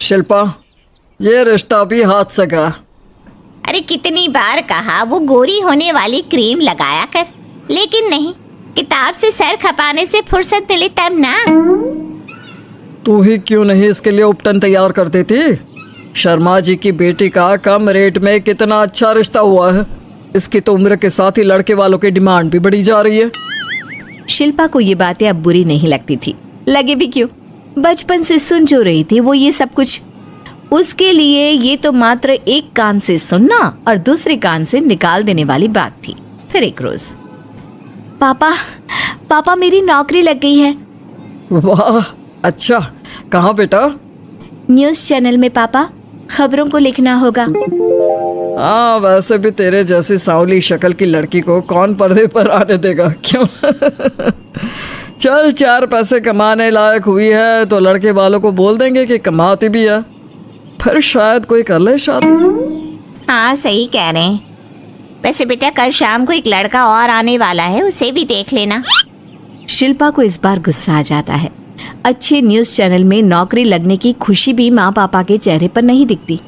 शिल्पा, ये रिश्ता भी हाथ से गया। अरे कितनी बार कहा वो गोरी होने वाली क्रीम लगाया कर, लेकिन नहीं, किताब से सर खपाने से फुर्सत मिले तब ना। तू ही क्यों नहीं इसके लिए उपटन तैयार कर देती? शर्मा जी की बेटी का कम रेट में कितना अच्छा रिश्ता हुआ है। इसकी तो उम्र के साथ ही लड़के वालों की डिमांड भी बढ़ी जा रही है। शिल्पा को ये बातें अब बुरी नहीं लगती थी, लगे भी क्यों, बचपन से सुन जो रही थी वो ये सब कुछ। उसके लिए ये तो मात्र एक कान से सुनना और दूसरे कान से निकाल देने वाली बात थी। फिर एक रोज, पापा मेरी नौकरी लग गई है। वाह, अच्छा, कहाँ बेटा? न्यूज़ चैनल में पापा, खबरों को लिखना होगा। हाँ, वैसे भी तेरे जैसी सांवली शक्ल की लड़की को कौन पर्दे पर आने देगा, क्यों? चल, 4 पैसे कमाने लायक हुई है तो लड़के वालों को बोल देंगे कि कमाती भी है, फिर शायद कोई कर ले शादी। हाँ सही कह रहे हैं। वैसे बेटा कल शाम को एक लड़का और आने वाला है, उसे भी देख लेना। शिल्पा को इस बार गुस्सा आ जाता है। अच्छे न्यूज़ चैनल में नौकरी लगने की खुशी भी माँ पापा के चेहरे पर नहीं दिखती।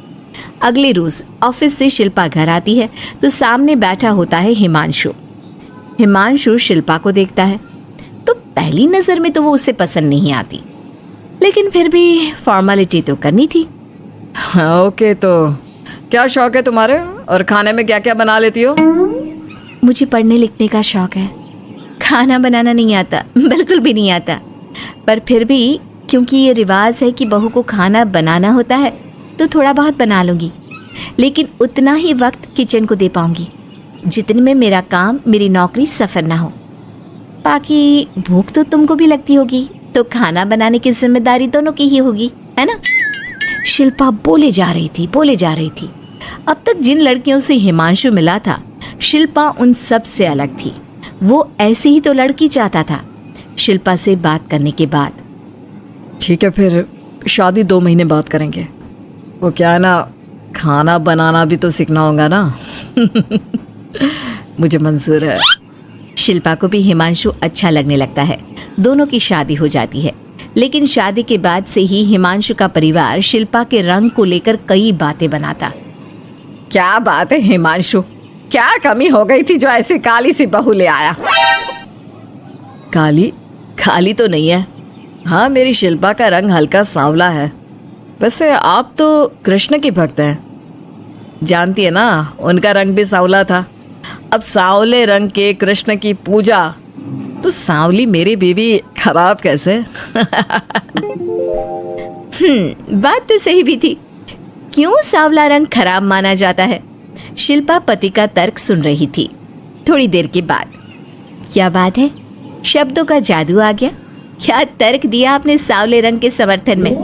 अगले रोज ऑफिस से शिल्पा घर आती है तो सामने बैठा होता है हिमांशु। हिमांशु शिल्पा को देखता है तो पहली नजर में तो वो उसे पसंद नहीं आती, लेकिन फिर भी फॉर्मेलिटी तो करनी थी। ओके, तो क्या शौक है तुम्हारे और खाने में क्या क्या बना लेती हो? मुझे पढ़ने लिखने का शौक है, खाना बनाना नहीं आता, बिल्कुल भी नहीं आता। पर फिर भी क्योंकि ये रिवाज है कि बहू को खाना बनाना होता है तो थोड़ा बहुत बना लूँगी, लेकिन उतना ही वक्त किचन को दे पाऊँगी जितने में मेरा काम, मेरी नौकरी सफ़र ना हो। बाकी भूख तो तुमको भी लगती होगी, तो खाना बनाने की जिम्मेदारी दोनों की ही होगी, है ना? शिल्पा बोले जा रही थी। अब तक जिन लड़कियों से हिमांशु मिला था, शिल्पा उन सब से अलग थी। वो ऐसी ही तो लड़की चाहता था। शिल्पा से बात करने के बाद, ठीक है, फिर शादी 2 महीने बाद करेंगे। वो क्या है ना, खाना बनाना भी तो सीखना होगा ना। मुझे मंजूर है। शिल्पा को भी हिमांशु अच्छा लगने लगता है। दोनों की शादी हो जाती है, लेकिन शादी के बाद से ही हिमांशु का परिवार शिल्पा के रंग को लेकर कई बातें बनाता। क्या बात है हिमांशु, क्या कमी हो गई थी जो ऐसी काली सी बहू ले आया? काली तो नहीं है। हाँ, मेरी शिल्पा का रंग हल्का सांवला है। वैसे आप तो कृष्ण की भक्त हैं, जानती है ना, उनका रंग भी सांवला था। अब सांवले रंग के कृष्ण की पूजा, तो सांवली मेरी बीवी खराब कैसे? बात तो सही भी थी। क्यों सांवला रंग खराब माना जाता है? शिल्पा पति का तर्क सुन रही थी। थोड़ी देर के बाद, क्या बात है, शब्दों का जादू आ गया। क्या तर्क दिया आपने सांवले रंग के समर्थन में?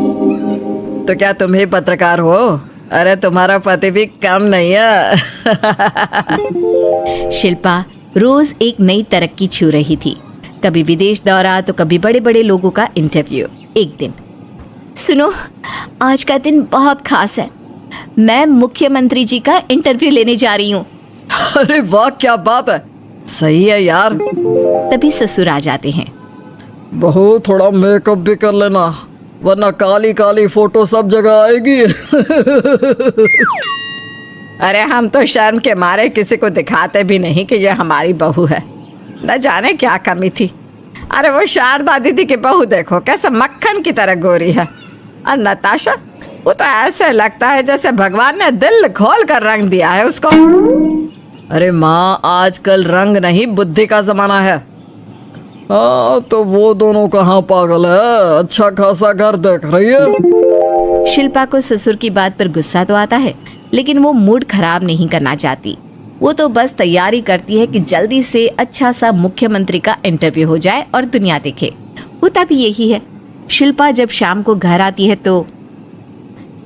तो क्या तुम ही पत्रकार हो? अरे तुम्हारा पति भी कम नहीं है। शिल्पा रोज एक नई तरक्की छू रही थी। कभी विदेश दौरा तो कभी बड़े बड़े लोगों का इंटरव्यू। एक दिन, सुनो, आज का दिन बहुत खास है, मैं मुख्यमंत्री जी का इंटरव्यू लेने जा रही हूँ। अरे वाह, क्या बात है, सही है यार। तभी ससुर आ जाते हैं। बहू, थोड़ा मेकअप भी कर लेना, वरना काली काली फोटो सब जगह आएगी। अरे हम तो शर्म के मारे किसी को दिखाते भी नहीं कि ये हमारी बहू है। न जाने क्या कमी थी। अरे वो शारदा दीदी की बहू देखो, कैसे मक्खन की तरह गोरी है। और नताशा, वो तो ऐसे लगता है जैसे भगवान ने दिल खोल कर रंग दिया है उसको। अरे माँ, आजकल रंग नहीं बुद्धि का जमाना है। हाँ, तो वो दोनों कहाँ पागल है, अच्छा खासा घर देख रही है। शिल्पा को ससुर की बात पर गुस्सा तो आता है, लेकिन वो मूड खराब नहीं करना चाहती। वो तो बस तैयारी करती है कि जल्दी से अच्छा सा मुख्यमंत्री का इंटरव्यू हो जाए और दुनिया देखे। होता भी यही है। शिल्पा जब शाम को घर आती है तो,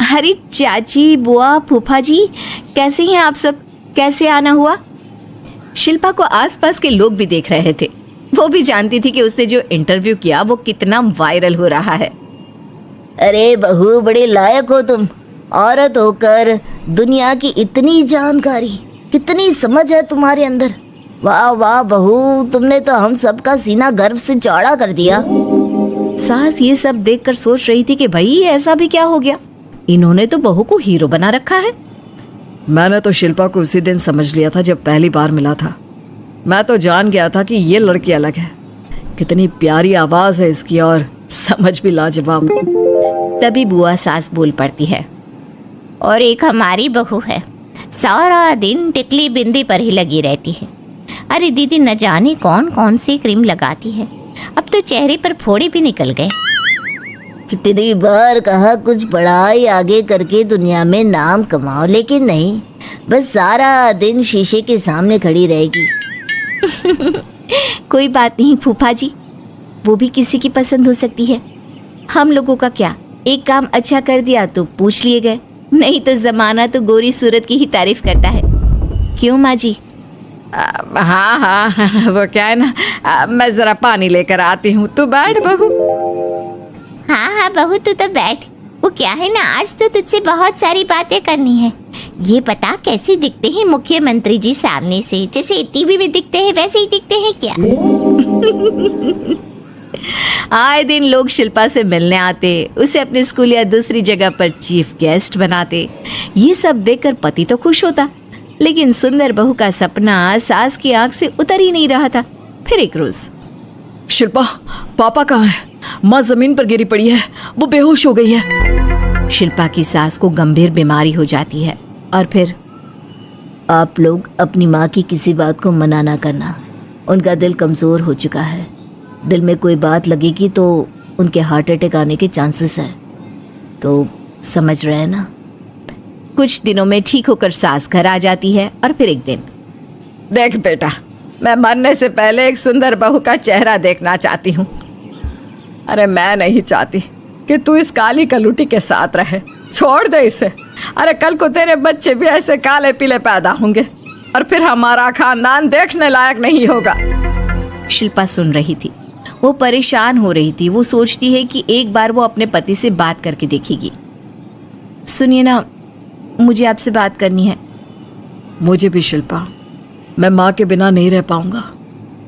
अरे चाची, बुआ, फूफा जी, कैसे हैं आप सब? कैसे आना हुआ? शिल्पा को आसपास के लोग भी देख रहे थे। वो भी जानती थी कि उसने जो इंटरव्यू किया वो कितना वायरल हो रहा है। अरे बहू, बड़े लायक हो तुम। औरत होकर दुनिया की इतनी जानकारी, कितनी समझ है तुम्हारे अंदर। वाह वाह बहू, तुमने तो हम सबका सीना गर्व से चौड़ा कर दिया। सास ये सब देखकर सोच रही थी कि भाई ऐसा भी क्या हो गया, इन्होंने तो बहू को हीरो बना रखा है। मैंने तो शिल्पा को उसी दिन समझ लिया था जब पहली बार मिला था। मैं तो जान गया था कि ये लड़की अलग है। कितनी प्यारी आवाज है इसकी और समझ भी लाजवाब। तभी बुआ सास बोल पड़ती है, और एक हमारी बहू है, सारा दिन टिकली बिंदी पर ही लगी रहती है। अरे दीदी, न जाने कौन कौन सी क्रीम लगाती है, अब तो चेहरे पर फोड़े भी निकल गए। कितनी बार कहा कुछ पढ़ाई आगे करके दुनिया में नाम कमाओ, लेकिन नहीं, बस सारा दिन शीशे के सामने खड़ी रहेगी। कोई बात नहीं फूफा जी, वो भी किसी की पसंद हो सकती है। हम लोगों का क्या, एक काम अच्छा कर दिया तो पूछ लिए गए, नहीं तो जमाना तो गोरी सूरत की ही तारीफ करता है। क्यों माँ जी? हाँ हाँ, वो क्या है ना, मैं जरा पानी लेकर आती हूँ, तू बैठ बहू। हाँ हाँ बहू, तू तो बैठ। वो क्या है ना, आज तो तुझसे बहुत सारी बातें करनी है। ये बता, कैसे दिखते हैं मुख्यमंत्री जी सामने से? जैसे टीवी में दिखते हैं वैसे ही दिखते हैं क्या? आए दिन लोग शिल्पा से मिलने आते, उसे अपने स्कूल या दूसरी जगह पर चीफ गेस्ट बनाते। ये सब देखकर पति तो खुश होता, लेकिन सुंदर बहू का सपना सास की आंख से उतर ही नहीं रहा था। फिर एक रोज, शिल्पा, पापा कहाँ है? माँ जमीन पर गिरी पड़ी है, वो बेहोश हो गई है। शिल्पा की सास को गंभीर बीमारी हो जाती है और फिर आप लोग अपनी माँ की किसी बात को मना ना करना। उनका दिल कमज़ोर हो चुका है। दिल में कोई बात लगेगी तो उनके हार्ट अटैक आने के चांसेस हैं, तो समझ रहे हैं ना। कुछ दिनों में ठीक होकर सास घर आ जाती है और फिर एक दिन, देख बेटा, मैं मरने से पहले एक सुंदर बहू का चेहरा देखना चाहती हूँ। अरे मैं नहीं चाहती कि तू इस काली कलूटी के साथ रहे, छोड़ दे इसे। अरे कल को तेरे बच्चे भी ऐसे काले पीले पैदा होंगे और फिर हमारा खानदान देखने लायक नहीं होगा। शिल्पा सुन रही थी, वो परेशान हो रही थी। वो सोचती है कि एक बार वो अपने पति से बात करके देखेगी। सुनिए ना, मुझे आपसे बात करनी है। मुझे भी शिल्पा, मैं माँ के बिना नहीं रह पाऊंगा,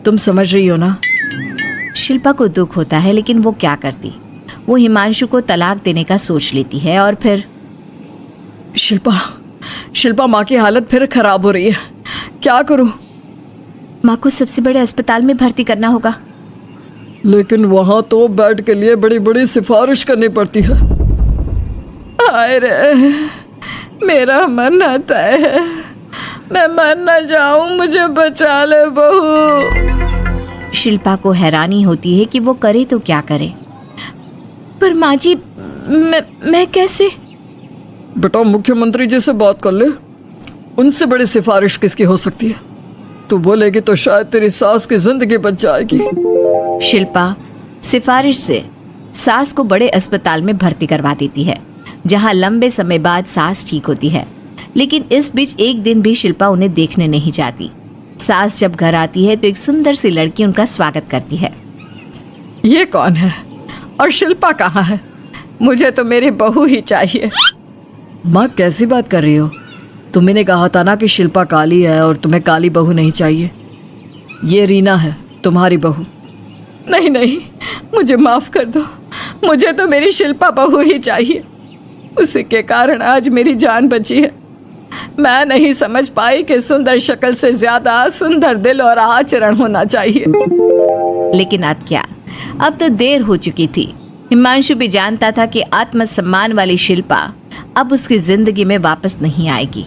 तुम समझ रही हो ना। शिल्पा को दुख होता है, लेकिन वो क्या करती। वो हिमांशु को तलाक देने का सोच लेती है और फिर शिल्पा, माँ की हालत फिर खराब हो रही है, क्या करूं? माँ को सबसे बड़े अस्पताल में भर्ती करना होगा। लेकिन वहां तो बेड के लिए बड़ी बड़ी सिफारिश करनी पड़ती है। हाय रे, मेरा मन आता है, मैं मर न जाऊं, मुझे बचा ले बहू। शिल्पा को हैरानी होती है कि वो करे तो क्या करे। पर माँ जी, मैं कैसे? बेटा, मुख्यमंत्री जी से बात कर ले, उनसे बड़ी सिफारिश किसकी हो सकती है? तू बोलेगी तो शायद तेरी सास की जिंदगी बच जाएगी। शिल्पा सिफारिश से सास को बड़े अस्पताल में भर्ती करवा देती है, जहां लंबे समय बाद सास ठीक होती है। लेकिन इस बीच एक दिन भी शिल्पा उन्हें देखने नहीं जाती। सास जब घर आती है तो एक सुंदर सी लड़की उनका स्वागत करती है। ये कौन है और शिल्पा कहाँ है? मुझे तो मेरी बहू ही चाहिए। माँ, कैसी बात कर रही हो? तुमने कहा था ना कि शिल्पा काली है और तुम्हें काली बहू नहीं चाहिए। ये रीना है, तुम्हारी बहू। नहीं नहीं, मुझे माफ कर दो, मुझे तो मेरी शिल्पा बहू ही चाहिए। उसी के कारण आज मेरी जान बची है। मैं नहीं समझ पाई कि सुंदर शक्ल से ज्यादा सुंदर दिल और आचरण होना चाहिए। लेकिन अब क्या, अब तो देर हो चुकी थी। हिमांशु भी जानता था कि आत्मसम्मान वाली शिल्पा अब उसकी जिंदगी में वापस नहीं आएगी।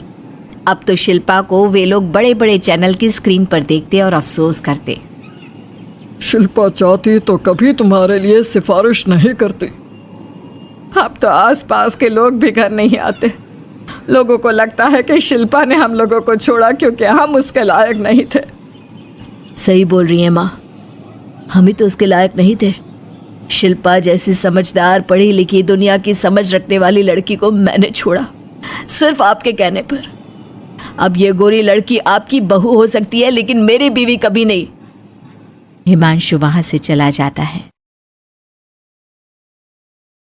अब तो शिल्पा को वे लोग बड़े बड़े चैनल की स्क्रीन पर देखते और अफसोस करते। शिल्पा चाहती तो कभी तुम्हारे लिए सिफारिश नहीं करती। अब तो आसपास के लोग भी घर नहीं आते। लोगों को लगता है कि शिल्पा ने हम लोगों को छोड़ा क्योंकि हम उसके लायक नहीं थे। सही बोल रही है माँ, हम ही तो उसके लायक नहीं थे। शिल्पा जैसी समझदार, पढ़ी लिखी, दुनिया की समझ रखने वाली लड़की को मैंने छोड़ा सिर्फ आपके कहने पर। अब ये गोरी लड़की आपकी बहू हो सकती है, लेकिन मेरी बीवी कभी नहीं। हिमांशु वहां से चला जाता है।